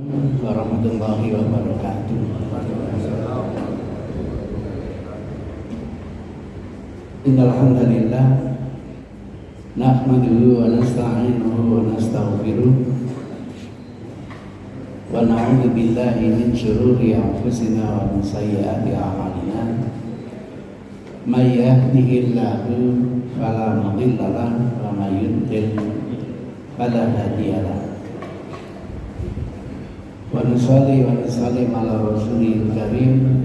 warahmatullahi wabarakatuh. Innal hamdalillah nahmaduhu wa nasta'inuhu wa nastaghfiruh wa na'udzu billahi min shururi anfusina wa min sayyiati a'malina. May yahdihillahu fala mudilla lahu wa may yudlil fala hadiya lahu. Wa nusalli wa nusallim ala rasulil karim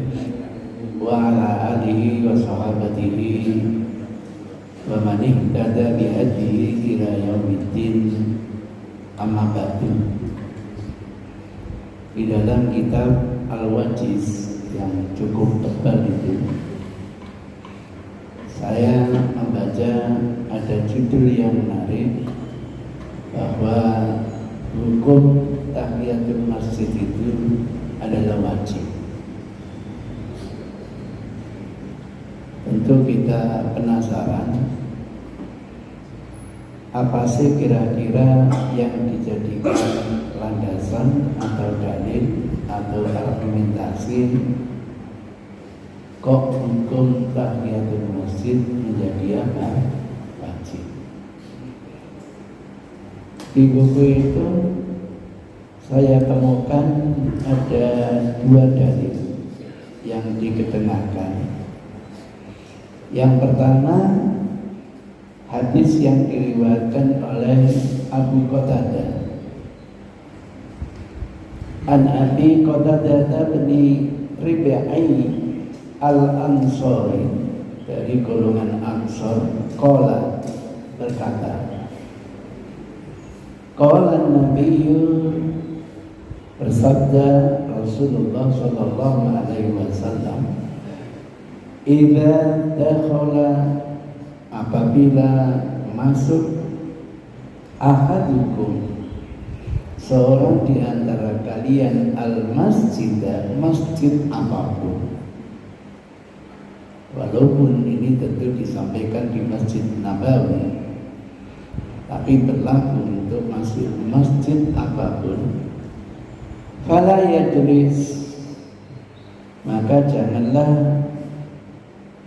wa ala alihi wa sahabatihi wa man ihtada bi hadihi ila yaumiddin. Amma ba'du. Di dalam kitab Al-Wajiz yang cukup tebal itu, saya membaca ada judul yang menarik bahwa hukum tahiyatul masjid itu adalah wajib. Tentu kita penasaran, apa sih kira-kira yang dijadikan landasan atau dalil atau argumentasi kok hukum tahiyatul masjid menjadi apa? Wajib. Di buku itu saya temukan ada dua dalil yang diketenakan. Yang pertama, hadis yang diriwayatkan oleh Abu Qatadah. An Abi Qatadah bin Rib'i Al-Ansari, dari golongan Ansar, qala, berkata, qala Nabiyyu, bersabda Rasulullah sallallahu alaihi wasallam, idza dakhala, apabila masuk, ahadukum, seorang di antara kalian, al-masjid, masjid apapun. Walaupun ini tentu disampaikan di Masjid Nabawi, tapi berlaku untuk masuk masjid apapun. Fala yajlis, maka janganlah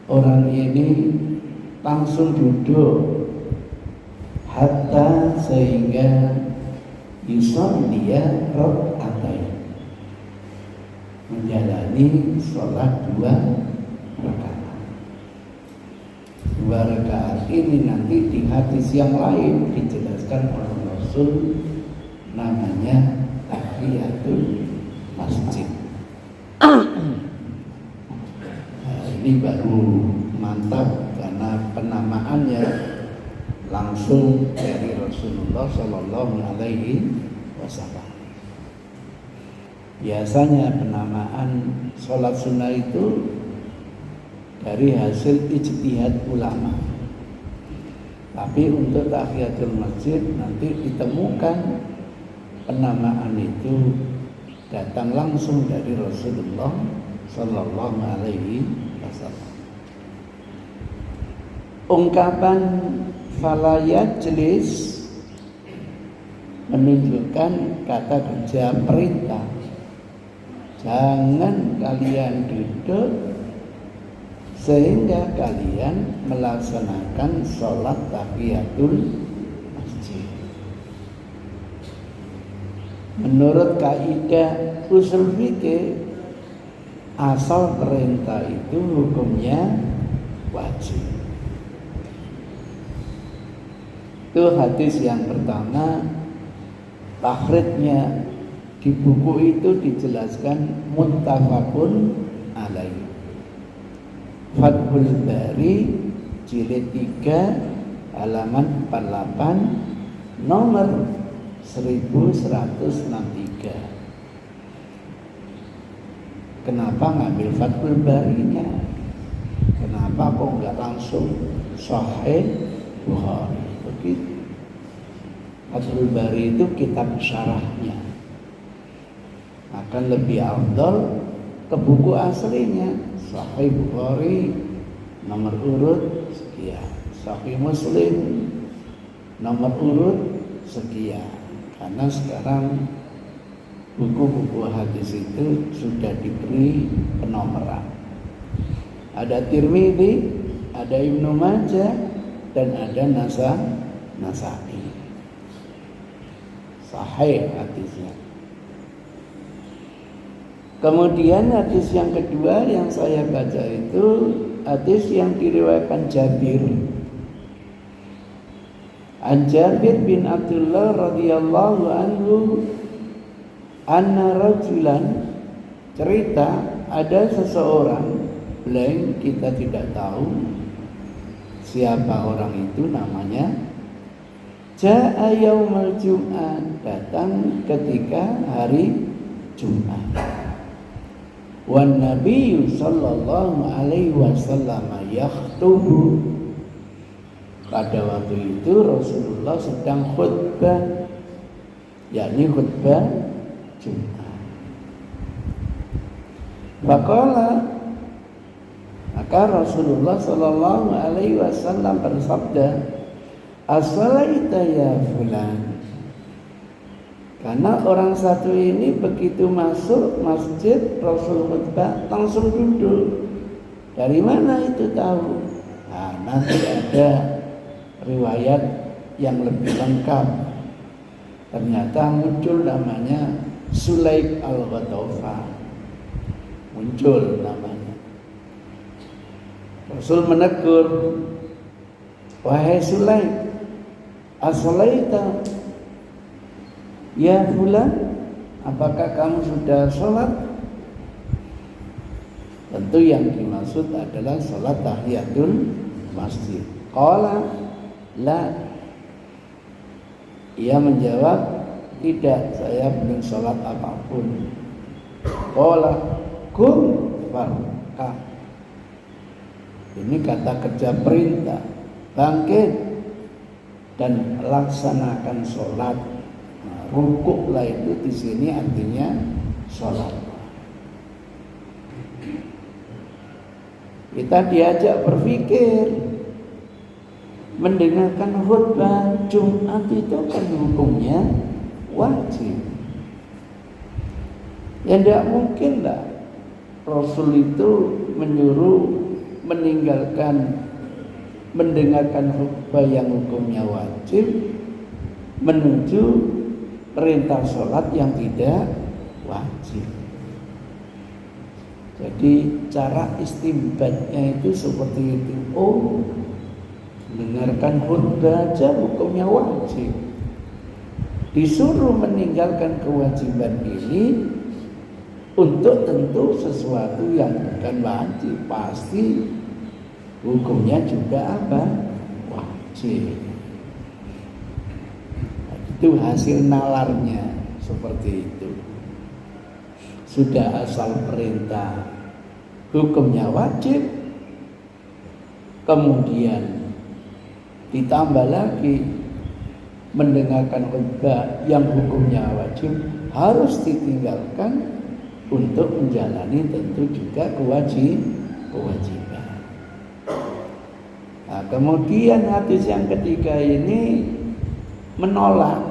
orang ini langsung duduk, hatta, sehingga yusalliya rak'atain, menjalani sholat 2 rakaat. 2 rakaat ini nanti di hadis yang lain dijelaskan oleh Rasul, namanya tahiyatul masjid. Ini baru mantap karena penamaannya langsung dari Rasulullah Sallallahu Alaihi Wasallam. Biasanya penamaan sholat sunnah itu dari hasil ijtihad ulama, tapi untuk tahiyatul masjid nanti ditemukan penamaan itu datang langsung dari Rasulullah Sallallahu Alaihi Wasallam. Ungkapan fala yajlis menunjukkan kata kerja perintah. Jangan kalian duduk sehingga kalian melaksanakan sholat tahiyatul masjid. Menurut kaidah usul fikih, asal perintah itu hukumnya wajib. Itu hadis yang pertama. Takhrijnya di buku itu dijelaskan muttafaqun alaih. Fathul Bari jilid 3 halaman 48 nomor 1163. Kenapa ngambil Fathul Barinya? Kenapa kok nggak langsung Sahih Bukhari? Begitu. Fathul Bari itu kitab syarahnya. Akan lebih afdal ke buku aslinya. Sahih Bukhari nomor urut sekian, Sahih Muslim nomor urut sekian. Karena sekarang buku-buku hadis itu sudah diberi penomoran. Ada Tirmidzi, ada Ibnu Majah, dan ada Nasa'i. Sahih hadisnya. Kemudian hadis yang kedua yang saya baca itu hadis yang diriwayatkan Jabir. An Jabir bin Abdullah radhiyallahu anhu anna rajulan, cerita ada seseorang, blank, kita tidak tahu siapa orang itu namanya. Ja'a yaumul Jum'ah, datang ketika hari Jumat. Wan Nabi sallallahu alaihi wasallam yakhutubu, pada waktu itu Rasulullah sedang khutbah, yakni khutbah Jumat. Faqala, maka Rasulullah sallallahu alaihi wasallam bersabda, as-salaita ya fulan. Karena orang satu ini begitu masuk masjid Rasul khutbah langsung duduk. Dari mana itu tahu? Nah, nanti ada riwayat yang lebih lengkap. Ternyata muncul namanya Sulaik al-Ghatafan. Muncul namanya. Rasul menegur, wahai Sulaik, as-salaita ya fulan, apakah kamu sudah sholat? Tentu yang dimaksud adalah sholat tahiyatul masjid. Qala la, ia menjawab, tidak, saya belum sholat apapun. Qala kum farka, ini kata kerja perintah, bangkit dan laksanakan sholat. Rukuklah itu di sini artinya sholat. Kita diajak berpikir, mendengarkan khutbah Jumat itu kan hukumnya wajib. Ya tidak mungkin lah Rasul itu menyuruh meninggalkan mendengarkan khutbah yang hukumnya wajib menuju perintah sholat yang tidak wajib. Jadi cara istinbatnya itu seperti itu. Oh, mendengarkan khutbah aja hukumnya wajib, disuruh meninggalkan kewajiban ini untuk tentu sesuatu yang bukan wajib, pasti hukumnya juga apa? Wajib. Itu hasil nalarnya seperti itu. Sudah asal perintah hukumnya wajib, kemudian ditambah lagi mendengarkan khutbah yang hukumnya wajib harus ditinggalkan untuk menjalani tentu juga kewajiban. Nah, kemudian hadis yang ketiga ini menolak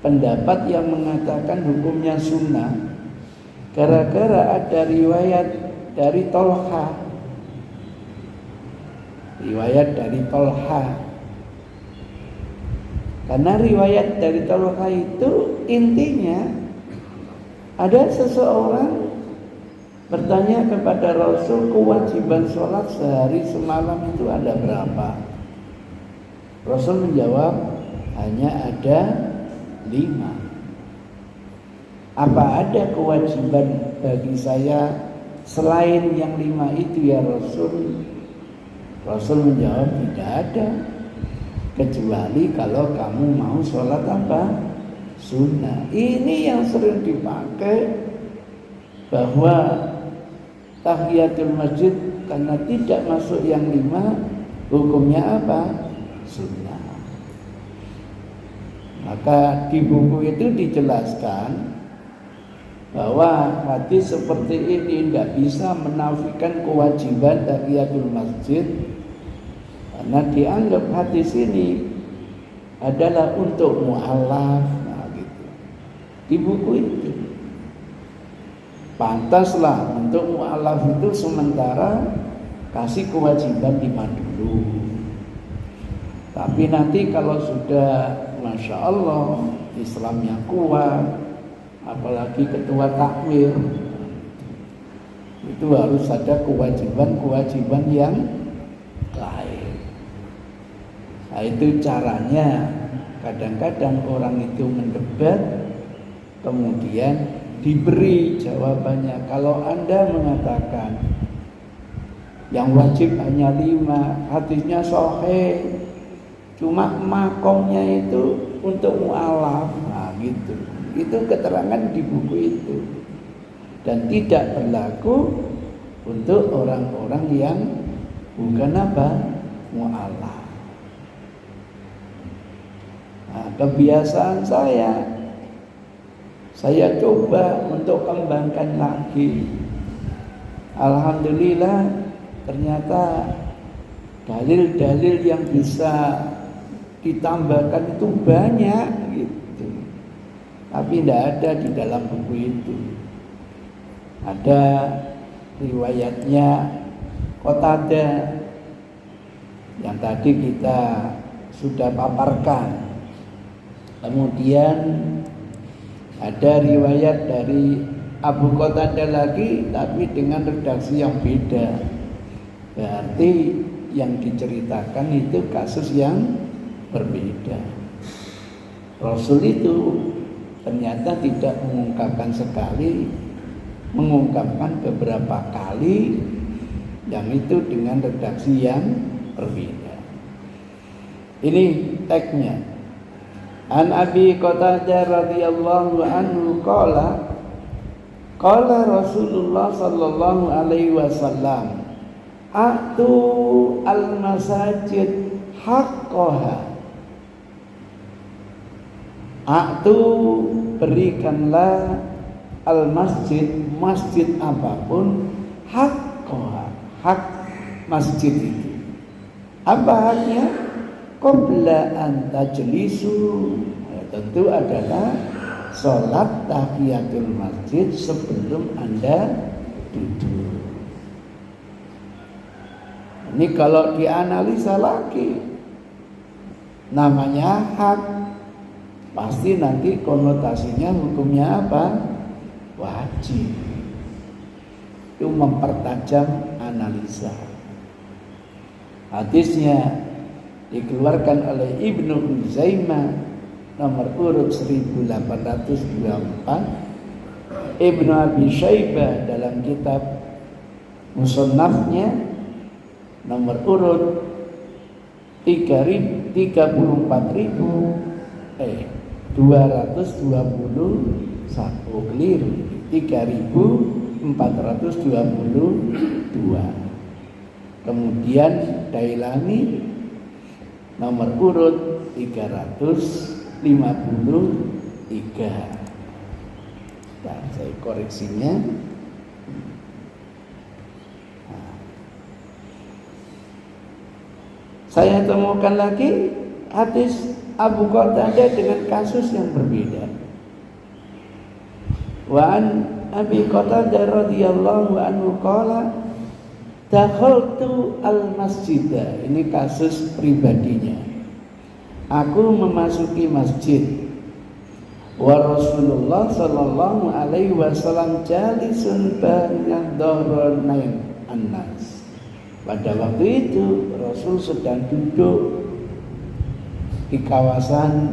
pendapat yang mengatakan hukumnya sunnah gara-gara ada riwayat dari Tolha. Riwayat dari Tolha. Karena riwayat dari Tolha itu intinya ada seseorang bertanya kepada Rasul, kewajiban sholat sehari semalam itu ada berapa? Rasul menjawab, hanya ada 5. Apa ada kewajiban bagi saya selain yang 5 itu ya Rasul? Rasul menjawab, tidak ada, kecuali kalau kamu mau sholat apa? Sunnah. Ini yang sering dipakai, bahwa tahiyatul masjid karena tidak masuk yang 5 hukumnya apa? Sunnah. Maka di buku itu dijelaskan bahwa hadis seperti ini tidak bisa menafikan kewajiban tahiyatul masjid, karena dianggap hadis ini adalah untuk mu'allaf. Nah, gitu. di buku itu. Pantaslah untuk mu'alaf itu sementara kasih kewajiban 5 dulu. Tapi nanti kalau sudah Masya Allah Islamnya kuat, apalagi ketua takwir, itu harus ada kewajiban-kewajiban yang lain. Nah, itu caranya. Kadang-kadang orang itu mendebat, kemudian diberi jawabannya. Kalau Anda mengatakan yang wajib hanya 5, hadisnya sahih, cuma makomnya itu untuk mu'alaf, nah gitu. Itu keterangan di buku itu. Dan tidak berlaku untuk orang-orang yang bukan apa? Mu'alaf. Nah, kebiasaan saya coba untuk kembangkan lagi. Alhamdulillah ternyata dalil-dalil yang bisa ditambahkan itu banyak gitu. Tapi tidak ada di dalam buku itu. Ada riwayatnya Qatadah yang tadi kita sudah paparkan. Kemudian ada riwayat dari Abu Qatadah lagi, tapi dengan redaksi yang beda. Berarti yang diceritakan itu kasus yang berbeda. Rasul itu ternyata tidak mengungkapkan sekali, mengungkapkan beberapa kali, yang itu dengan redaksi yang berbeda. Ini teksnya. An Abi Qatadah radhiyallahu anhu qala Rasulullah sallallahu alaihi wasallam a'tu al-masajid haqqaha. A'tu, berikanlah al-masjid, masjid apapun, haqqaha, hak masjid itu. Apa haknya? Qabla an tajlisu, tentu adalah sholat tahiyatul masjid sebelum Anda duduk. Ini kalau dianalisa lagi, namanya hak, pasti nanti konotasinya hukumnya apa? Wajib. Itu mempertajam analisa. Hadisnya dikeluarkan oleh Ibnu Huzaimah nomor urut 1824, Ibnu Abi Syaibah dalam kitab Musannafnya nomor urut 221, keliru, 3422. Kemudian Dailami nomor urut 353. Nah, saya koreksinya. Saya temukan lagi hadis Abu Qatadah dengan kasus yang berbeda. Wa an Abi Qatadah radhiyallahu anhu qala dakhaltu al-masjidah. Ini kasus pribadinya. Aku memasuki masjid. Wa Rasulullah sallallahu alaihi wasallam jalisun baina dhahrain an-nas. Pada waktu itu Rasul sedang duduk di kawasan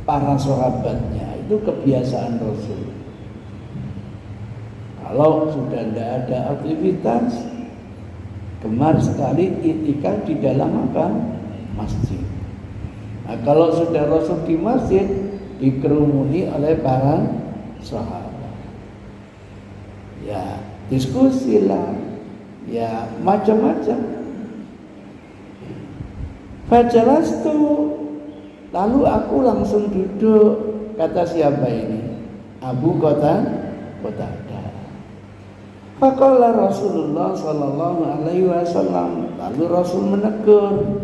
para sahabatnya. Itu kebiasaan Rasul. Kalau sudah tidak ada aktivitas, gemar sekali i'tikaf di dalam apa? Masjid. Nah, kalau sudah Rasul di masjid, dikerumuni oleh para sahabat. Ya, diskusilah, ya macam-macam. Fajalastu, lalu aku langsung duduk. Kata siapa ini? Abu Qatadah. Faqala Rasulullah sallallahu alaihi wasallam, lalu Rasul menegur,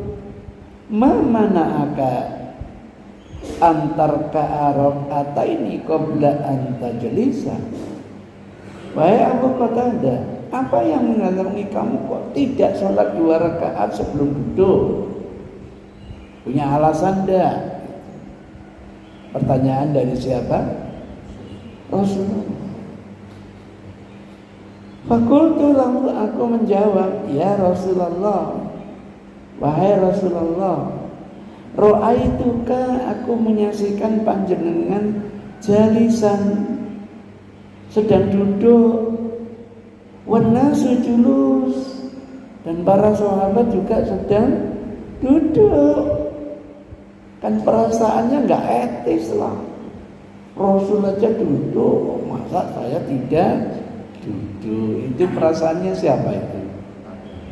"Ma mana'aka antar ka'arakaataini qabla an tajlisa. Wahai Abu Qatadah, apa yang menghalangi kamu kok tidak sholat 2 rakaat sebelum duduk? Punya alasan enggak? Pertanyaan dari siapa? Rasulullah. Fakultu, lalu aku menjawab, ya Rasulullah, wahai Rasulullah, ro'aituka, aku menyaksikan panjenengan jalisan, sedang duduk, wannasu julus, dan para sahabat juga sedang duduk. Kan perasaannya nggak etis lah. Rasul aja duduk, masa saya tidak duduk? Itu perasaannya siapa itu?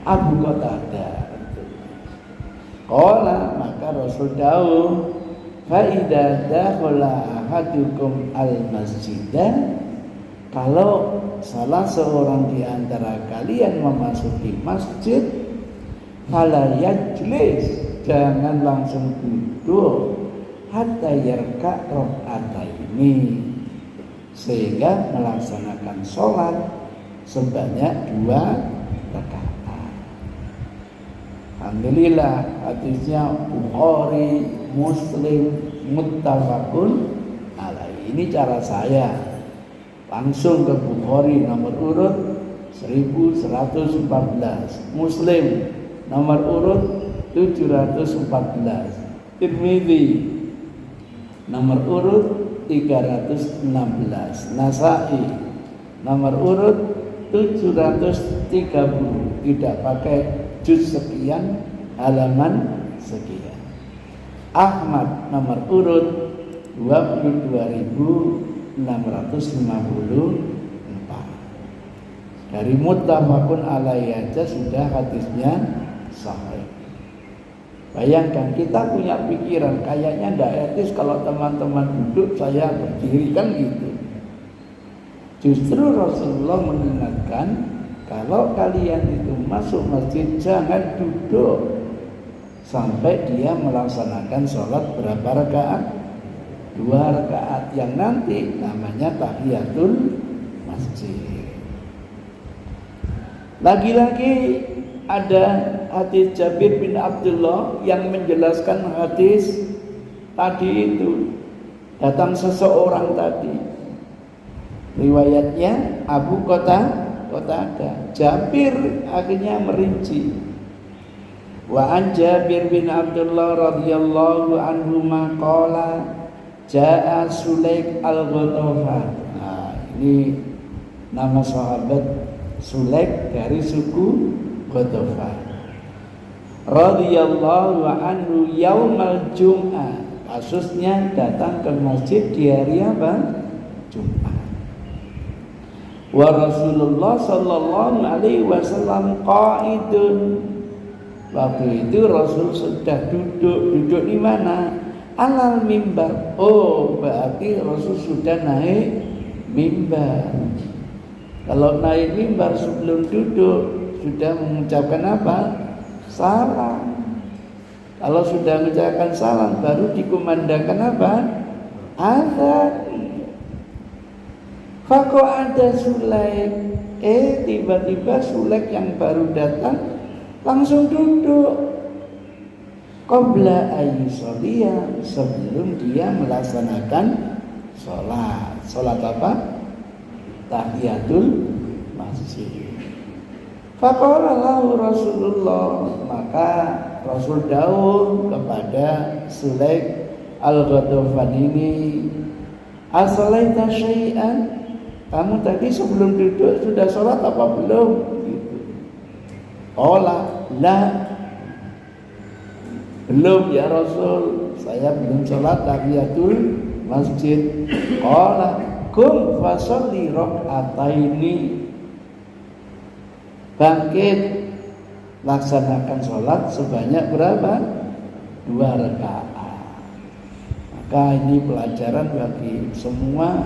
Abu Qatadah. Qala, maka Rasul dawuh, fa idza dakhala ahadukum al-masjidah, kalau salah seorang di antara kalian memasuki masjid, fala yajlis, jangan langsung duduk, hatta yarka' rakaataini, sehingga melaksanakan sholat sebanyak 2 rakaat. Alhamdulillah, hadisnya Bukhari, Muslim, muttafaqun alaih. Ini cara saya. Langsung ke Bukhari nomor urut 1114, Muslim nomor urut 714, Tirmidzi nomor urut 316, Nasa'i nomor urut 730, tidak pakai juz sekian, halaman sekian. Ahmad nomor urut 22.654. Dari muttafaqun alaihi aja sudah hadisnya sahih. Bayangkan, kita punya pikiran kayaknya tidak etis kalau teman-teman duduk saya berdiri, kan gitu. Justru Rasulullah mengingatkan, kalau kalian itu masuk masjid jangan duduk sampai dia melaksanakan sholat berapa rakaat? 2 rakaat, yang nanti namanya tahiyatul masjid. Lagi-lagi ada hadis Jabir bin Abdullah yang menjelaskan hadis tadi itu. Datang seseorang tadi, riwayatnya Abu Qatadah. Jabir akhirnya merinci. Wa an Jabir bin Abdullah radhiyallahu anhu maqala jaa Sulaik al-Ghatafan. Nah, ini nama sahabat Sulaik dari suku Ghatafan. Radhiyallahu anhu yaumal Jum'ah. Kasusnya datang ke masjid di hari apa? Jumat. Wa Rasulullah sallallahu alaihi wasallam qa'idun. Waktu itu Rasul sudah duduk di mana? Alal mimbar. Oh, berarti Rasul sudah naik mimbar. Kalau naik mimbar sebelum duduk sudah mengucapkan apa? Salam. Kalau sudah mengucapkan salam baru dikumandangkan apa? Azan. Fako ada Sulaik. Tiba-tiba Sulaik yang baru datang langsung duduk. Qabla ayyusoliyah, sebelum dia melaksanakan sholat. Sholat apa? Tahiyatul masjid. Faqala lahu Rasulullah, maka Rasul dawuh kepada Sulaik al-Ghatafan ini, asalaita syai'an, kamu tadi sebelum duduk sudah sholat apa belum? Gitu. Qala la, belum ya Rasul, saya belum sholat tahiyatul masjid. Qala kum fasalli rak'ataini, bangkit laksanakan sholat sebanyak berapa? 2 rakaat. Maka ini pelajaran bagi semua.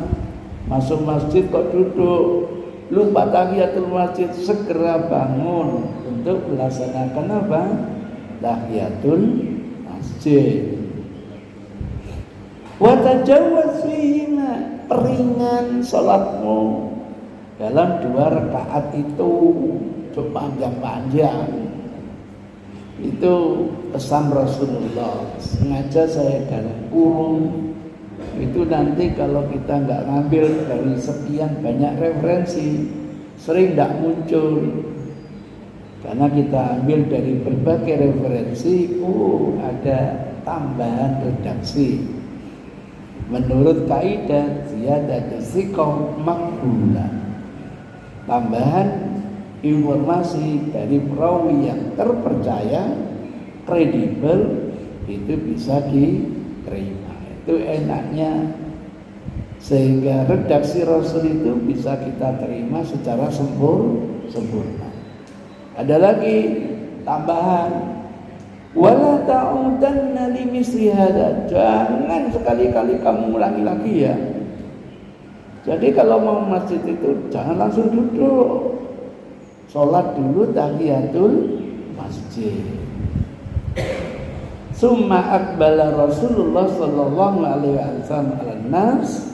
Masuk masjid kok duduk, lupa tahiyatul masjid, segera bangun untuk melaksanakan apa? Tahiyatul masjid. Wa tajawwaz fihima, peringan salatmu dalam 2 rakaat itu, panjang-panjang. Itu pesan Rasulullah. Sengaja saya dalam kurung. Itu nanti kalau kita nggak ngambil dari sekian banyak referensi, sering nggak muncul. Karena kita ambil dari berbagai referensi, ada tambahan redaksi. Menurut kaidah ziyadatu thiqah maqbulah, tambahan informasi dari perawi yang terpercaya, kredibel, itu bisa diterima. Itu enaknya, sehingga redaksi Rasul itu bisa kita terima secara sempurna. Ada lagi tambahan, wala ta'udanna limisli hada, jangan sekali-kali kamu ulangi lagi ya. Jadi kalau mau masjid itu jangan langsung duduk, sholat dulu tahiyatul masjid. Summa aqbala Rasulullah sallallahu alaihi wasallam al-nas,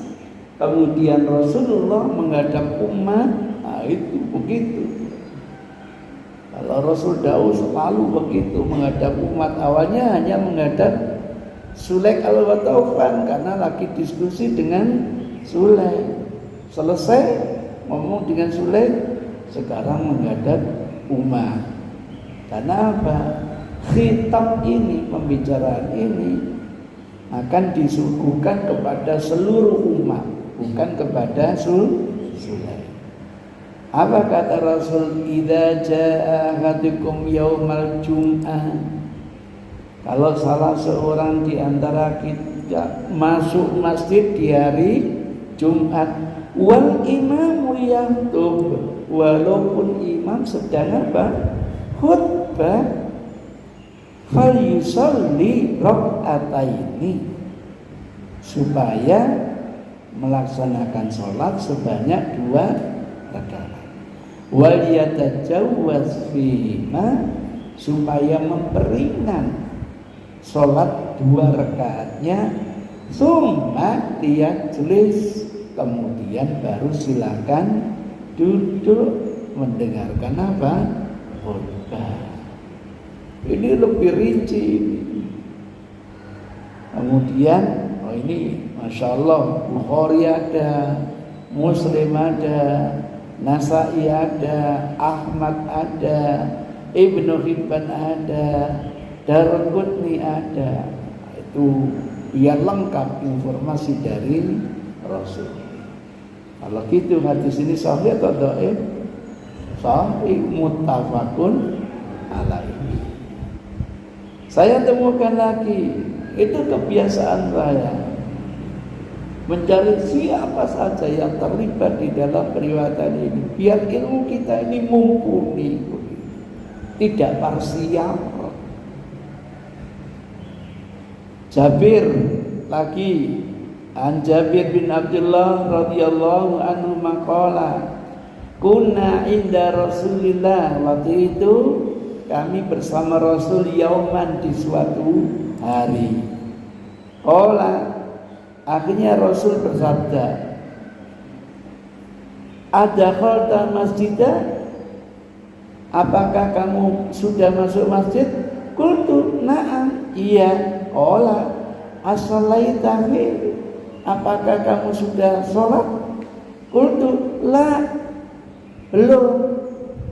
kemudian Rasulullah menghadap umat. Nah, itu begitu. Kalau Rasul Daud selalu begitu menghadap umat. Awalnya hanya menghadap Sulaik al-Watawfan karena lagi diskusi dengan Sulaik. Selesai ngomong dengan Sulaik, sekarang menghadap umat. Karena apa? Khitab ini, pembicaraan ini akan disuguhkan kepada seluruh umat, bukan kepada Sulaik. Apa kata Rasul? Idza jaa ahadukum yaumal jum'ah, kalau salah seorang di antara kita masuk masjid di hari Jumat, wal imamu yahtub, walaupun imam sedang apa? Khutbah, fal yusalli rak'ataini, supaya melaksanakan sholat sebanyak 2 rakaat. Wal yatajawwaz fihima, supaya memperingan sholat 2 rakaatnya. Summa liyajlis, kemudian baru silakan duduk mendengarkan apa? Khutbah. Ini lebih rinci. Kemudian ini Masya Allah, Bukhari ada, Muslim ada, Nasa'i ada, Ahmad ada, Ibnu Hibban ada, Daraqutni ada. Itu biar lengkap informasi dari Rasul. Kalau gitu hadis ini sahih atau dhaif? Sahih, muttafaqun alaihi. Saya temukan lagi, itu kebiasaan saya mencari siapa saja yang terlibat di dalam periwayatan ini, biar ilmu kita ini mumpuni, tidak parsial. Jabir lagi, an Jabir bin Abdullah radhiyallahu anhu maqala, kunna inda Rasulillah, waktu itu kami bersama Rasul yauman, di suatu hari. Qala, akhirnya Rasul bersabda, adakhalta masjidah, apakah kamu sudah masuk masjid? Qultu na'am, iya. Qala as-shalaita fi, apakah kamu sudah sholat? Qultu la, belum.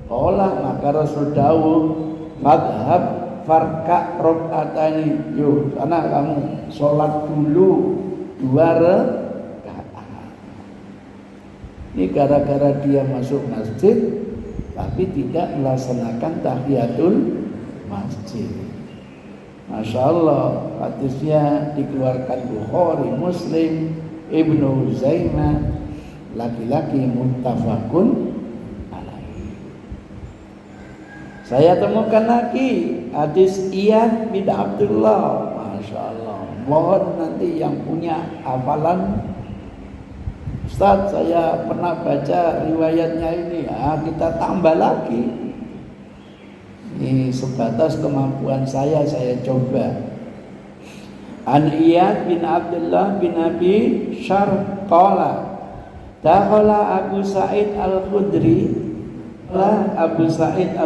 Qala, maka Rasul dawuh, madhab farka rokatani, yuk sana kamu sholat dulu 2 rakaat. Ini gara-gara dia masuk masjid tapi tidak melaksanakan tahiyatul masjid. Masya Allah, hadisnya dikeluarkan Bukhari, Muslim, Ibnu Huzaimah, laki-laki muttafaqun alaihi. Saya temukan lagi hadis Iyad bin Abdullah. Masya Allah, mohon nanti yang punya hafalan, Ustaz saya pernah baca riwayatnya ini, kita tambah lagi. Ini sebatas kemampuan saya coba. An Iyad bin Abdullah bin Abi Syarh qala dakhala Abu Sa'id Al-Khudri Abu Sa'id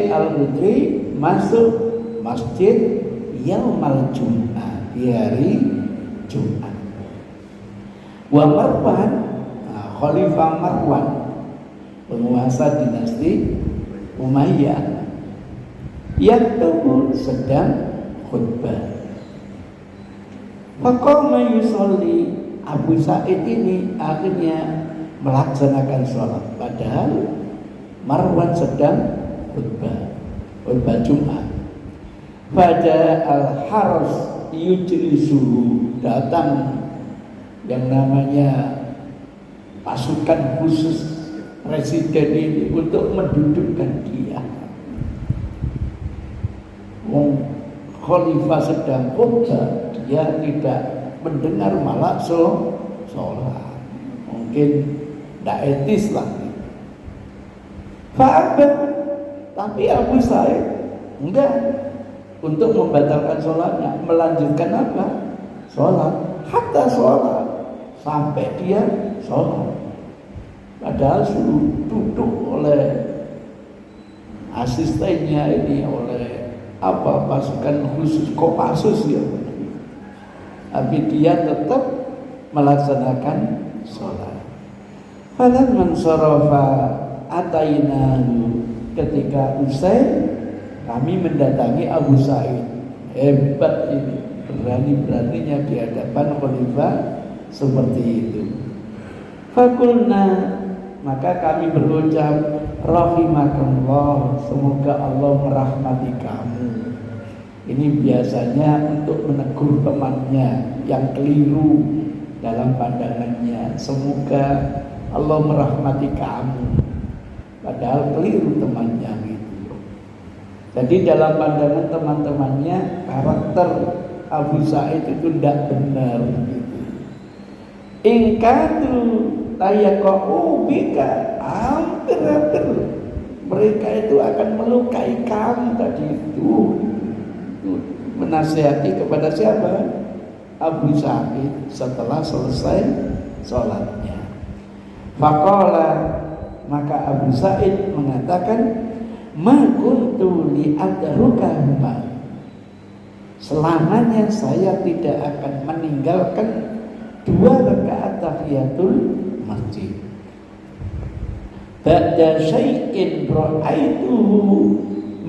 Al-Khudri masuk masjid yaumal Jum'ah, di hari Jumat. Wa Marwan, Khalifah Marwan, penguasa dinasti Umayyah, yang sedang khutbah. Faqama yusolli, Abu Sa'id ini akhirnya melaksanakan sholat, padahal Marwan sedang khutbah Jumat. Pada al-haras yujlisuhu, datang yang namanya pasukan khusus presiden ini untuk mendudukkan dia. Khalifah sedang khutbah, dia tidak mendengar, malah sholat. Mungkin tidak etis lah. Fa'abad, tapi Abu Sa'id enggak, untuk membatalkan sholatnya, melanjutkan apa? Sholat, hatta sholat, sampai dia sholat. Padahal suruh duduk oleh asistennya ini, oleh pasukan khusus Kopassus ya. Tapi dia tetap melaksanakan sholat. Falamman sarafa atainahu, ketika usai kami mendatangi Abu Sa'id. Hebat ini, berani-beraninya di hadapan khalifah seperti itu. Fakulna, maka kami berucap, rahimakallah, semoga Allah merahmati kamu. Ini biasanya untuk menegur temannya yang keliru dalam pandangannya. Semoga Allah merahmati kamu, padahal keliru temannya gitu. Jadi dalam pandangan teman-temannya, karakter Abu Sa'id itu tidak benar gitu. Ingkatu tayaqau bika, hampir-hampir mereka itu akan melukai kamu tadi itu. Menasihati kepada siapa? Abu Sa'id setelah selesai sholatnya. Faqala, maka Abu Sa'id mengatakan, ma kuntu li'adrukahuma, selamanya saya tidak akan meninggalkan 2 rakaat tahiyatul masjid. Ba'da syai'in ra'aituhu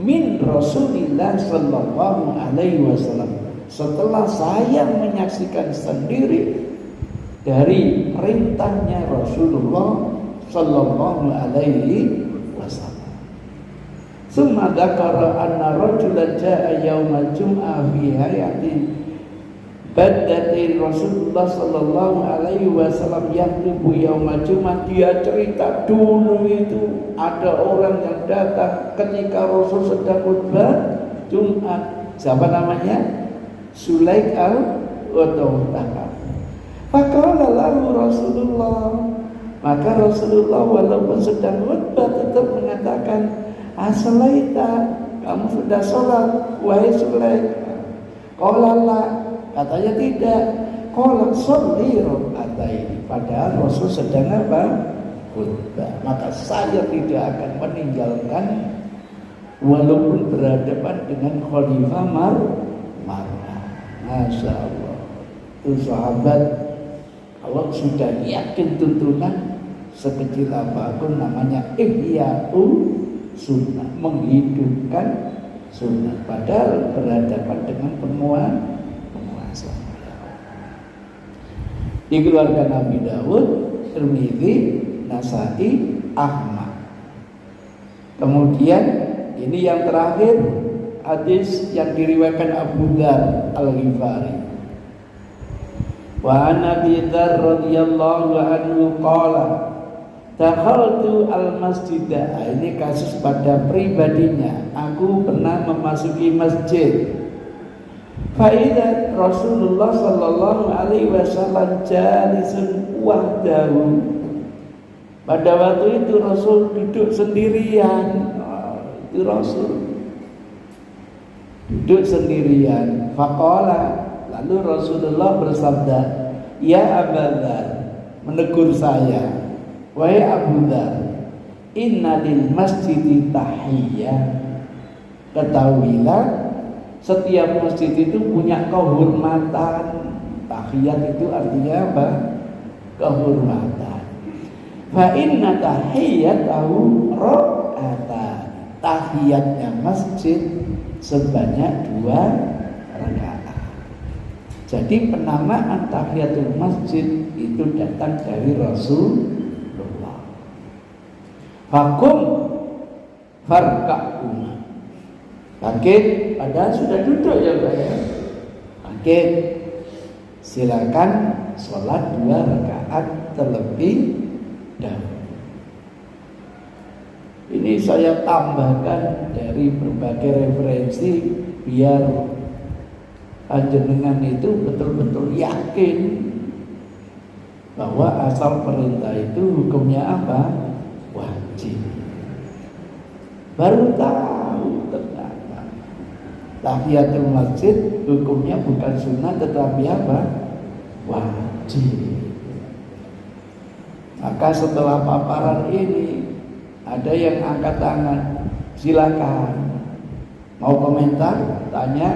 min Rasulillah sallallahu alaihi wasallam, setelah saya menyaksikan sendiri dari perintahnya Rasulullah sallallahu alaihi wasallam. Summa dzakara anna rajulan jaa yaumal jum'ah fi hayati badati Rasulullah sallallahu alaihi wasallam yaktubu yaumal jum'ah. Dia cerita dulu itu ada orang yang datang ketika Rasul sedang khutbah Jumat. Siapa namanya? Sulaik al-Utawah. Faqala lahu Rasulullah, maka Rasulullah walaupun sedang khutbah tetap mengatakan, asalaita, kamu sudah sholat wahai Sulaik? Qala la, katanya tidak. Qala sholli raka'ataini, padahal Rasul sedang apa? Khutbah. Maka saya tidak akan meninggalkan walaupun berhadapan dengan Khalifah Marwan. Masya Allah. Itu sahabat, kalau sudah yakin tuntunan sekecil apapun, namanya ihya'u sunnah, menghidupkan sunnah, padahal berhadapan dengan penguasa. Dikeluarkan Abi Dawud, Tirmidzi, Nasa'i, Ahmad. Kemudian ini yang terakhir, hadis yang diriwayatkan Abu Dzar Al-Ghifari. Wa an Abi Dzar radhiyallahu anhu qala dakhaltu al-masjidah. Ini kasus pada pribadinya. Aku pernah memasuki masjid. Faidah Rasulullah sallallahu alaihi wasallam jalisun wahdahu. Pada waktu itu Rasul duduk sendirian. Itu Rasul. duduk sendirian. Faqala, lalu Rasulullah bersabda, ya Abu Dzar, menegur saya, wahai Abu Dzar, inna lil masjidi tahiyyah. Ketahuilah, setiap masjid itu punya kehormatan. Tahiyat itu artinya apa? Kehormatan. Fa inna tahiyyatahu raka'atan. Tahiyatnya masjid sebanyak 2 rakaat. Jadi penamaan tahiyatul masjid itu datang dari Rasulullah. Fakum farka'uma. Bangkit, padahal sudah duduk ya Pak ya. Bangkit, silakan sholat 2 rakaat terlebih dahulu. Ini saya tambahkan dari berbagai referensi biar panjenengan itu betul-betul yakin bahwa asal perintah itu hukumnya apa? Wajib. Baru tahu ternyata tahiyatul masjid hukumnya bukan sunnah tetapi apa? Wajib. Maka setelah paparan ini ada yang angkat tangan, silakan. Mau komentar? Tanya?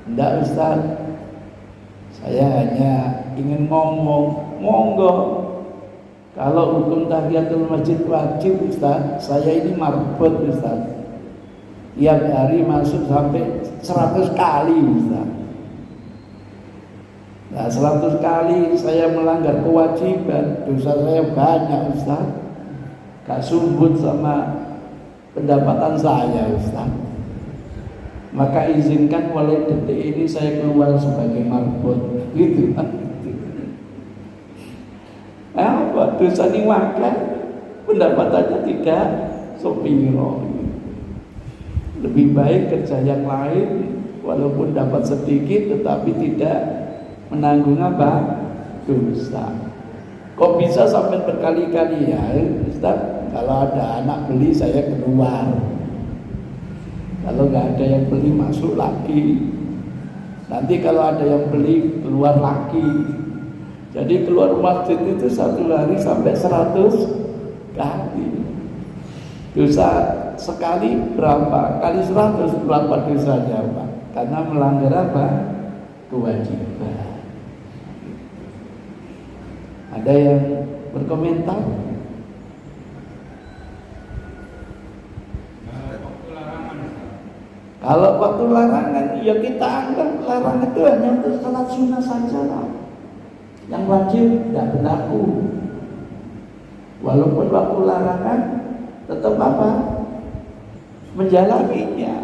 Enggak Ustaz, saya hanya ingin ngomong. Monggo. Kalau hukum tahiyatul masjid wajib Ustaz, saya ini marbot Ustaz. Tiap hari masuk sampai 100 kali Ustaz. Nah 100 kali saya melanggar kewajiban, dosa saya banyak Ustaz. Gak sumbut sama pendapatan saya Ustaz. Maka izinkan mulai detik ini saya keluar sebagai marbot. Gitu kan. Apa dosa ini makan, pendapatannya tidak sopiro. Lebih baik kerja yang lain walaupun dapat sedikit tetapi tidak menanggung apa? Dosa. Kok bisa sampai berkali-kali ya Ustaz? Kalau ada anak beli saya keluar, kalau nggak ada yang beli masuk lagi. Nanti kalau ada yang beli keluar lagi. Jadi keluar masjid itu 1 hari sampai 100 kali. Dosa sekali berapa? Kali 100 berapa dosanya Pak? Karena melanggar apa? Kewajiban. Ada yang berkomentar? Kalau waktu larangan, ya kita anggap larangan itu hanya untuk salat sunnah saja lah. Yang wajib tidak berlaku. Walaupun waktu larangan tetap apa? Menjalaninya.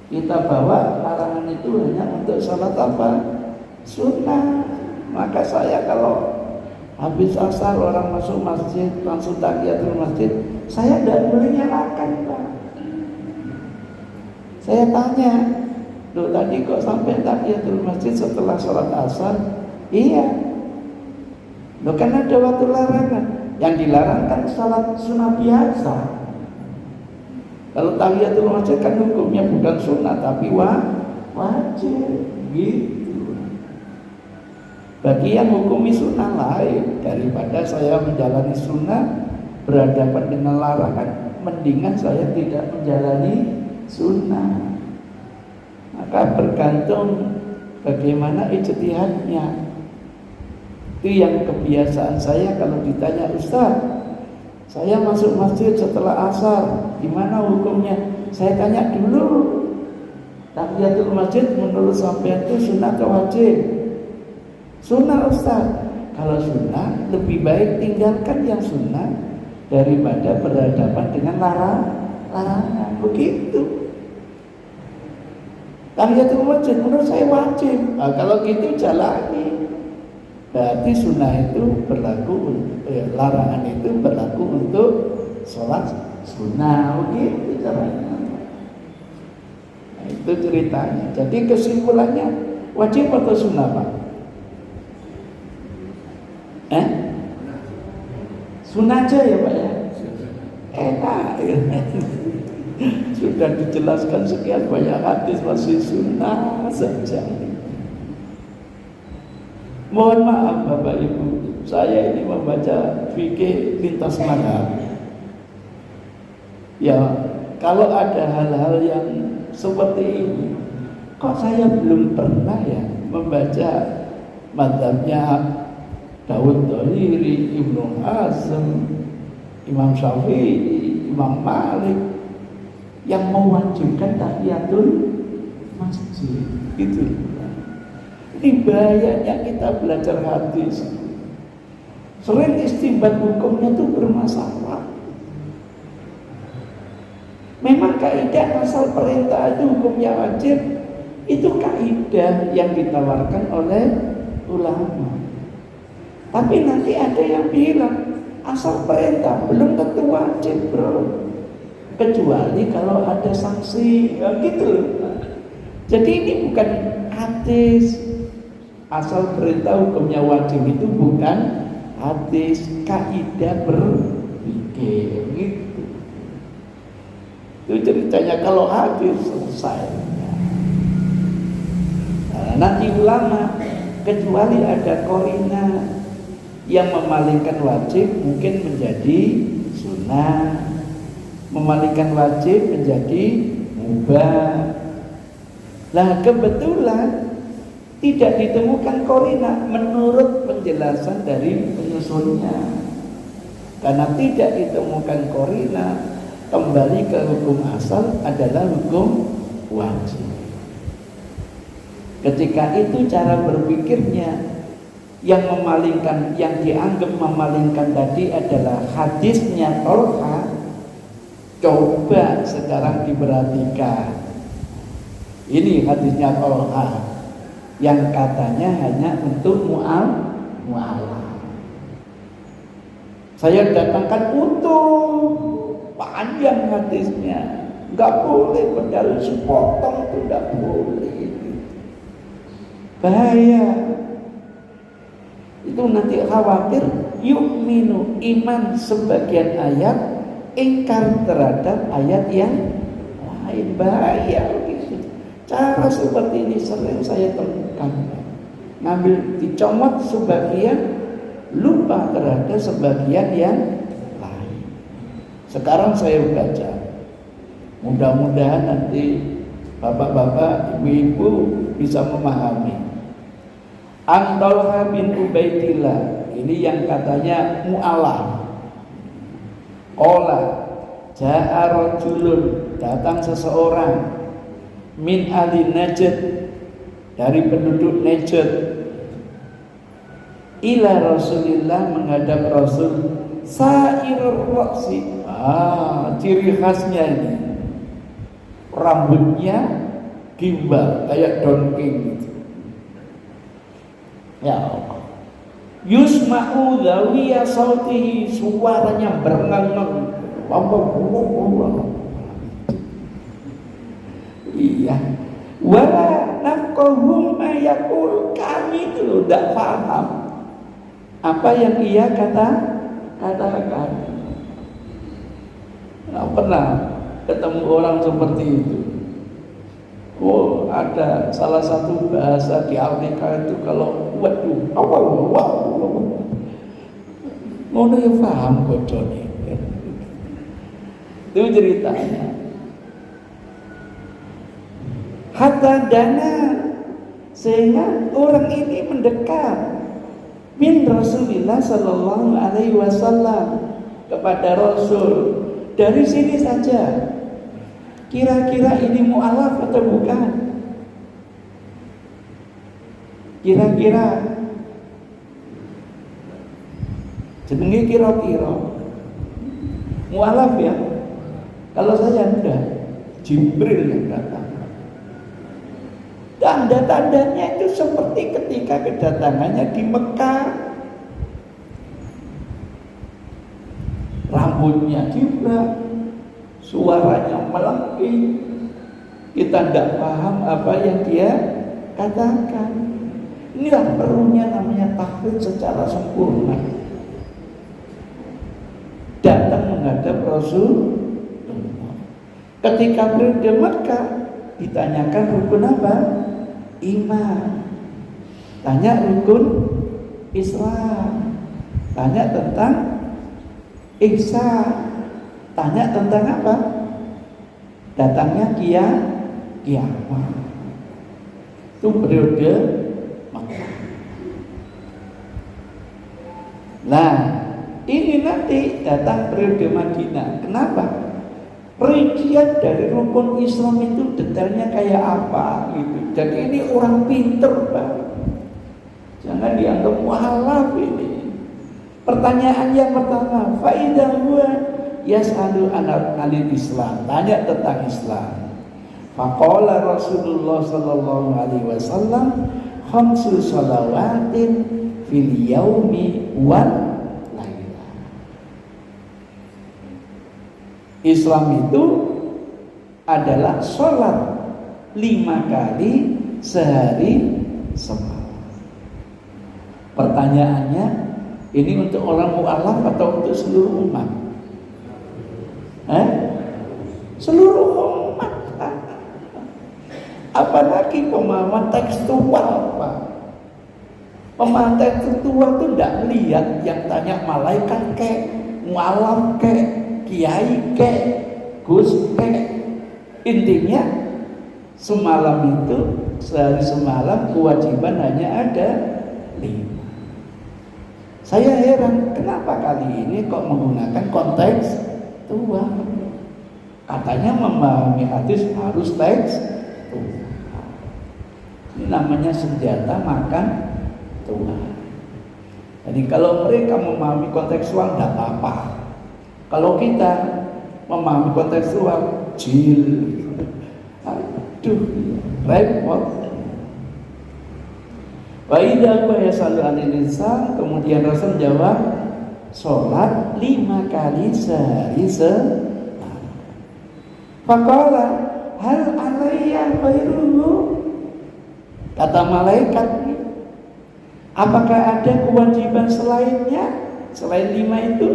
Kita bawa larangan itu hanya untuk salat apa? Sunnah. Maka saya kalau habis asar orang masuk masjid langsung tahiyatul masjid, saya tidak boleh nyalakan Pak. Saya tanya, loh tadi kok sampai tahiyatul masjid setelah sholat asar? Iya. Loh kan ada waktu larangan. Yang dilarang kan sholat sunnah biasa. Kalau tahiyatul masjid kan hukumnya bukan sunnah tapi wajib. Gitu. Bagi yang hukumi sunnah lain, daripada saya menjalani sunnah berhadapan dengan larangan, mendingan saya tidak menjalani sunnah. Maka bergantung bagaimana ijtihadnya. Itu yang kebiasaan saya kalau ditanya, Ustaz, saya masuk masjid setelah asar, gimana hukumnya? Saya tanya dulu, tahiyatul masjid menurut sampean itu sunnah atau wajib? Sunnah Ustaz. Kalau sunnah lebih baik tinggalkan yang sunnah daripada berhadapan dengan larangan. Begitu. Tahiyatul masjid menurut saya wajib. Nah, kalau gitu jalani. Berarti sunnah itu berlaku larangan itu berlaku untuk sholat sunnah. Begitu caranya. Nah, itu ceritanya. Jadi kesimpulannya wajib atau sunnah Pak? Sunnah aja ya Pak ya. Enak. Sudah dijelaskan sekian banyak hadis masih sunnah saja. Mohon maaf Bapak Ibu, saya ini membaca fikih lintas mazhab. Ya, kalau ada hal-hal yang seperti ini, kok saya belum pernah ya membaca mazhabnya Daud Dhahiri, Ibnu Hazm, Imam Syafi'i, Imam Malik yang mewajibkan tahiyatul masjid. Gitu. Ini bahayanya kita belajar hadis. Sering istinbat hukumnya itu bermasalah. Memang kaidah asal perintah itu hukumnya wajib, itu kaidah yang ditawarkan oleh ulama. Tapi nanti ada yang bilang asal perintah belum tentu wajib, bro. Kecuali kalau ada sanksi, ya gitu. Jadi ini bukan hadis asal perintah hukumnya wajib, itu bukan hadis, kaidah berpikir gitu. Itu ceritanya. Kalau hadis selesai. Nah, nanti ulama kecuali ada korina yang memalingkan wajib mungkin menjadi sunnah, memalingkan wajib menjadi mubah. Nah kebetulan tidak ditemukan korina menurut penjelasan dari penyusunnya. Karena tidak ditemukan korina, kembali ke hukum asal adalah hukum wajib. Ketika itu cara berpikirnya yang memalingkan, yang dianggap memalingkan tadi adalah hadisnya Tolha. Coba sekarang diperhatikan. Ini hadisnya Tolha yang katanya hanya untuk mu'alah. Saya datangkan utuh, panjang hadisnya, nggak boleh padahal sepotong itu nggak boleh. Bahaya. Itu nanti khawatir yu'minu, iman sebagian ayat, ingkar terhadap ayat yang lain. Bahaya gitu. Cara seperti ini sering saya temukan. Ngambil dicomot sebagian, lupa terhadap sebagian yang lain. Sekarang saya baca, mudah-mudahan nanti bapak-bapak, ibu-ibu bisa memahami. An Tolha bin Ubaidillah, ini yang katanya mu'alah. Qala ja'a rajulun, datang seseorang, min ahli Najd, dari penduduk Najd, ila Rasulillah, menghadap Rasul, sa'irur ra'si. Ciri khasnya ini rambutnya gimbal kayak Don King gitu. Ya Allah. Yusma'u dhawiya sautihi, suaranya berngeng-ngeng. Iya. Wala nafqahu ma yaqul, kami itu loh tidak paham apa yang ia katakan. Nggak pernah ketemu orang seperti itu. Oh, ada salah satu bahasa di Afrika itu kalau waduh, ngono ya paham kodone. Itu ceritanya. Hatta dana, sehingga orang ini mendekat min Rasulillah sallallahu alaihi wasallam, kepada Rasul. Dari sini saja. Kira-kira ini mu'alaf atau bukan? Kira-kira jenenge kira-kira mu'alaf ya? Kalau saya enggak, Jibril yang datang. Tanda-tandanya itu seperti ketika kedatangannya di Mekah. Rambutnya juga, suaranya melengking, kita tidak paham apa yang dia katakan. Inilah perlunya namanya tahfidz secara sempurna. Datang menghadap Rasul. Ketika periode Mekah ditanyakan rukun apa? Iman. Tanya rukun Islam. Tanya tentang ihsan. Tanya tentang apa? Datangnya kiamat. Itu periode Mekah. Nah, ini nanti datang periode Madinah. Kenapa? Perincian dari rukun Islam itu detailnya kayak apa gitu. Jadi ini orang pinter banget. Jangan dianggap mualaf ini. Pertanyaan yang pertama, faidah huwa yas'alu anil Islam. Tanya tentang Islam. Faqala Rasulullah sallallahu alaihi wasallam khamsu shalawatin fil yaumi wal lailah. Islam itu adalah sholat 5 kali sehari semalam. Pertanyaannya, ini untuk orang mu'alaf atau untuk seluruh umat? Seluruh umat. Apalagi pemahaman tekstual, Pak. Pemahaman tekstual itu tidak melihat yang tanya malaikat kek, mu'alaf kek, kiai kek, gus kek. Intinya semalam itu, sehari semalam kewajiban hanya ada 5. Saya heran kenapa kali ini kok menggunakan konteks tua. Katanya memahami hadis harus teks tua. Ini namanya senjata makan tua. Jadi kalau mereka memahami kontekstual tidak apa-apa. Kalau kita memahami kontekstual, jil, aduh, repot. Wa idza yasalu anil insan, kemudian Rasul jawab, sholat 5 kali sehari semalam. Faqala hal alayya khairuhu, kata malaikat, apakah ada kewajiban selainnya, selain 5 itu?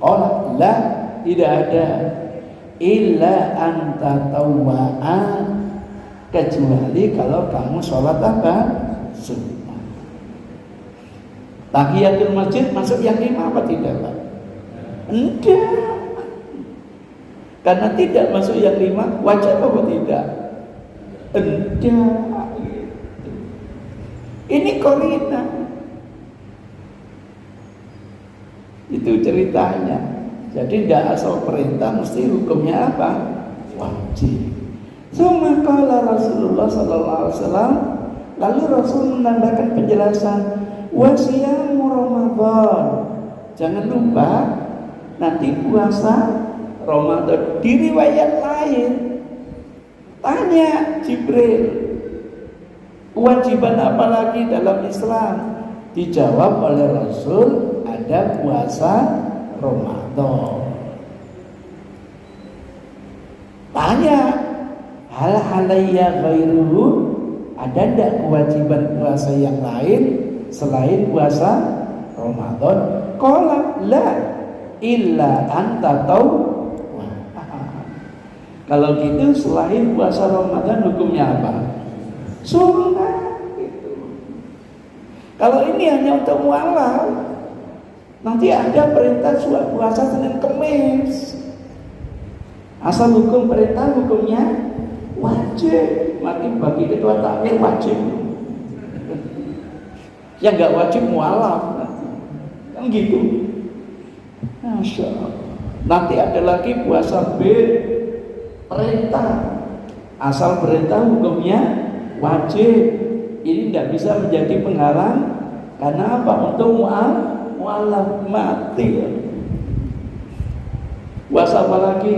Oh la, tidak ada. Illa anta tawwa'a, kecuali kalau kamu sholat apa? Sunnah. Tahiyatul masjid masuk yang 5 apa tidak, Pak? Enggak. Karena tidak masuk yang 5, wajib apa tidak? Enggak. Ini korina. Itu ceritanya. Jadi tidak asal perintah, mesti hukumnya apa? Wajib. Summa qala Rasulullah sallallahu alaihi wasallam, lalu Rasul menandakan penjelasan, wasiyamu Ramadan. Jangan lupa nanti puasa Ramadan. Di riwayat lain tanya Jibril, kewajiban apa lagi dalam Islam? Dijawab oleh Rasul, ada puasa Ramadan. Tanya, hal halayya ghairuhu, ada tidak kewajiban puasa yang lain selain puasa Ramadan? Qala la illa anta tawwa. Kalau gitu selain puasa Ramadan hukumnya apa? Sunnah gitu. Kalau ini hanya untuk mualaf, nanti ada perintah puasa Senin Kemis. Asal hukum perintah hukumnya wajib. Mati bagi ketua takmir wajib. Yang nggak wajib mualaf, kan gitu. Masya Allah. Nanti ada lagi puasa B, perintah. Asal perintah hukumnya wajib. Ini tidak bisa menjadi penghalang. Karena apa? Untuk mualaf mati. Puasa apa lagi?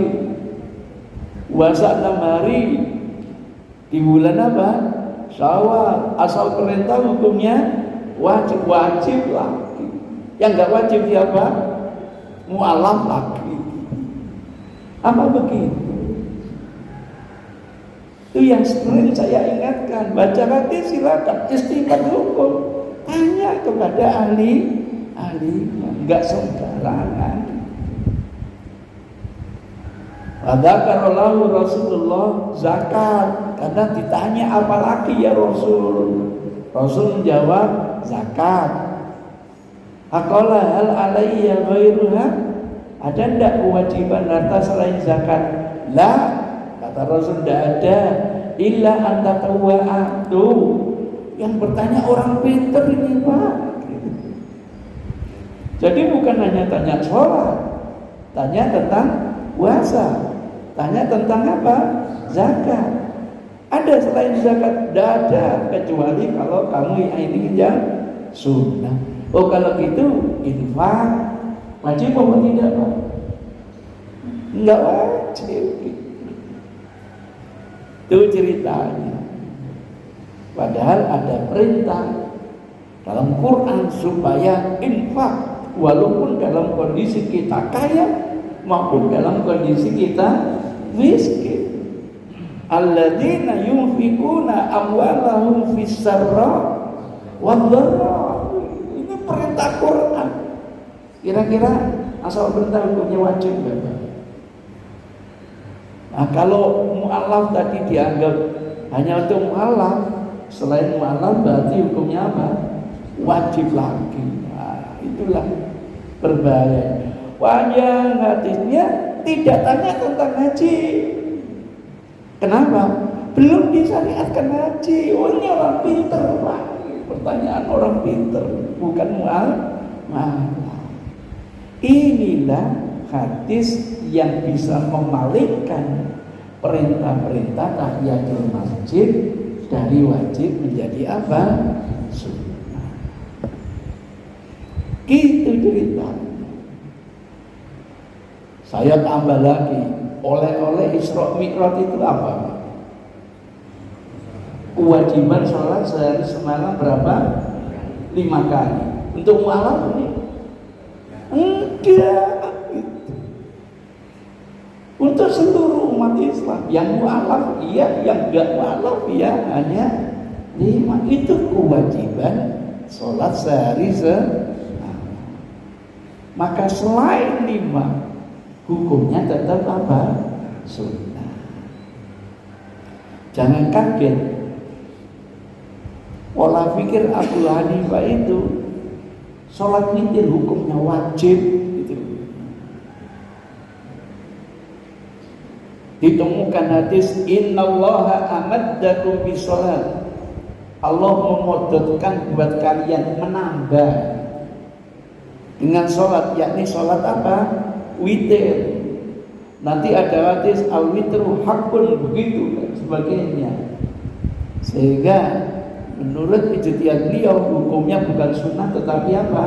Puasa 6 hari di bulan apa? Syawal. Asal perintah hukumnya wajib lagi. Yang nggak wajib siapa? Mualaf lagi. Apa begitu? Itu yang sering saya ingatkan. Baca hadis silakan, istinbat hukum, tanya kepada ahli, nggak sembarangan. Adzkarallahu Rasulullah zakat, karena ditanya apa lagi ya Rasul. Rasul menjawab zakat. Aqala hal alayya ghairuha, ada ndak kewajiban harta selain zakat? La, kata Rasul, tidak ada. Illa anta tawwa'a. Tuh, yang bertanya orang pintar ini Pak. Jadi bukan hanya tanya sholat, tanya tentang puasa, tanya tentang apa? Zakat. Ada selain zakat? Tidak ada, kecuali kalau kamu ini yang sunnah. Oh kalau gitu infak wajib apa tidak Pak? Enggak wajib. Itu ceritanya. Padahal ada perintah dalam Quran supaya infak, walaupun dalam kondisi kita kaya maupun dalam kondisi kita miskin. Alladzina yunfikuna amwalahum fis sarra wad dharra. Ini perintah Quran. Kira-kira asal perintah hukumnya wajib enggak? Nah, kalau mu'alaf tadi dianggap hanya untuk mu'alaf, selain mu'alaf berarti hukumnya apa? Wajib lagi. Nah, itulah berbahaya. Wajah hadisnya tidak tanya tentang haji. Kenapa? Belum disyariatkan haji. Oh, ini orang pinter Pak. Pertanyaan orang pinter, bukan mu'alaf. Inilah hadis yang bisa memalingkan perintah-perintah tahiyatul masjid dari wajib menjadi apa? Sunnah. Gitu cerita. Saya tambah lagi, oleh-oleh Isra Mi'raj itu apa? Kewajiban sholat sehari semalam berapa? 5 kali. Untuk mu'alaf ini? Enggak. Untuk seluruh umat Islam, yang mu'alaf iya, yang enggak mu'alaf iya, hanya 5. Itu kewajiban sholat sehari semalam. Maka selain 5, hukumnya tetap apa? Sunnah. Jangan kaget. Pola pikir Abu Hanifah itu sholat witir hukumnya wajib gitu. Ditemukan hadis innallaha amaddakum bisolat, Allah memodotkan buat kalian menambah dengan sholat, yakni sholat apa? Witir. Nanti ada hadis al-witru haqqun, begitu dan sebagainya. Sehingga menurut ijtihad beliau hukumnya bukan sunnah tetapi apa?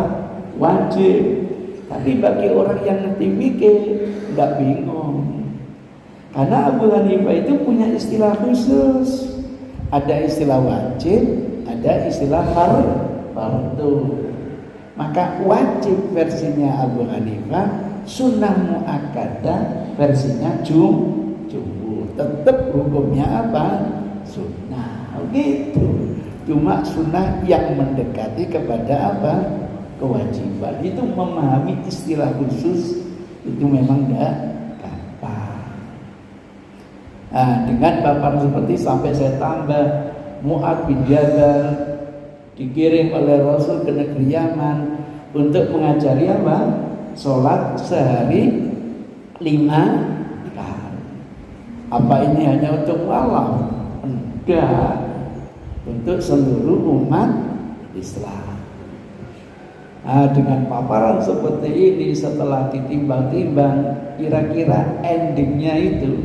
Wajib. Tapi bagi orang yang ngerti fikih enggak bingung. Karena Abu Hanifah itu punya istilah khusus. Ada istilah wajib, ada istilah fardu. Maka wajib versinya Abu Hanifah, sunnah muakkadah versinya jumhur. Tetap hukumnya apa? Sunnah. Begitu. Cuma sunnah yang mendekati kepada apa? Kewajiban. Itu memahami istilah khusus itu memang enggak gampang. Nah, dengan paparan seperti sampai saya tambah, Mu'adz bin Jabal dikirim oleh Rasul ke negeri Yaman untuk mengajari apa? Sholat sehari 5 kali. Apa ini hanya untuk mu'alaf? Enggak, untuk seluruh umat Islam. Nah, dengan paparan seperti ini setelah ditimbang-timbang, kira-kira endingnya itu,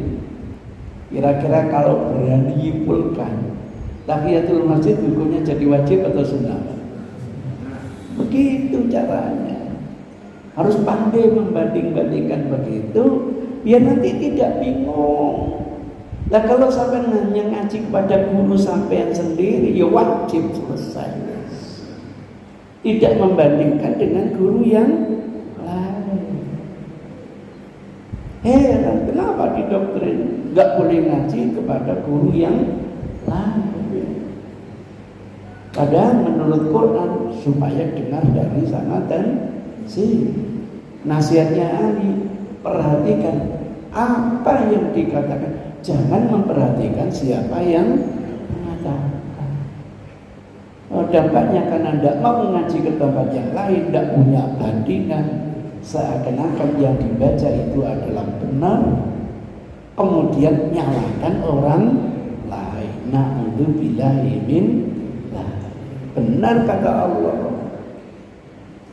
kira-kira kalau berani yimpulkan, tahiyatul masjid hukumnya jadi wajib atau sunnah? Begitu caranya. Harus pandai membanding-bandingkan begitu, biar nanti tidak bingung. Nah kalau sampai hanya ngaji kepada guru sampean sendiri, ya wajib selesai. Tidak membandingkan dengan guru yang lain. Heran, kenapa di doktrin nggak boleh ngaji kepada guru yang lain? Padahal menurut Quran supaya dengar dari sana dan sini. Nasihatnya Ali, perhatikan apa yang dikatakan, jangan memperhatikan siapa yang mengatakan. Dampaknya karena tidak mau mengaji ke tempat yang lain, tidak punya bandingan, seakan-akan yang dibaca itu adalah benar, kemudian nyalakan orang lain. Na'udzubillahi min dzalik. Benar kata Allah.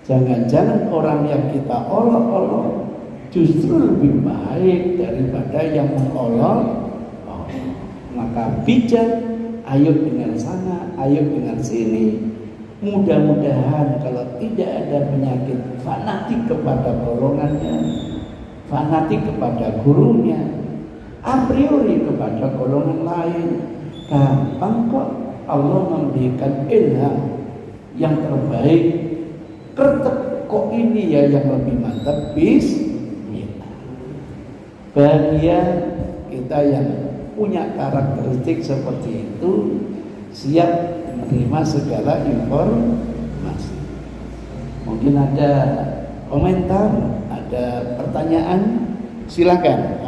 Jangan-jangan orang yang kita olok-olok justru lebih baik daripada yang mengolok. Maka bijak, ayo dengan sana, ayo dengan sini. Mudah-mudahan kalau tidak ada penyakit fanatik kepada golongannya, fanatik kepada gurunya, a priori kepada golongan lain, gampang kok Allah memberikan ilham yang terbaik. Kertek kok ini ya yang lebih mantap, bismillah. Bahagia kita yang punya karakteristik seperti itu, siap menerima segala informasi. Mungkin ada komentar, ada pertanyaan, silakan.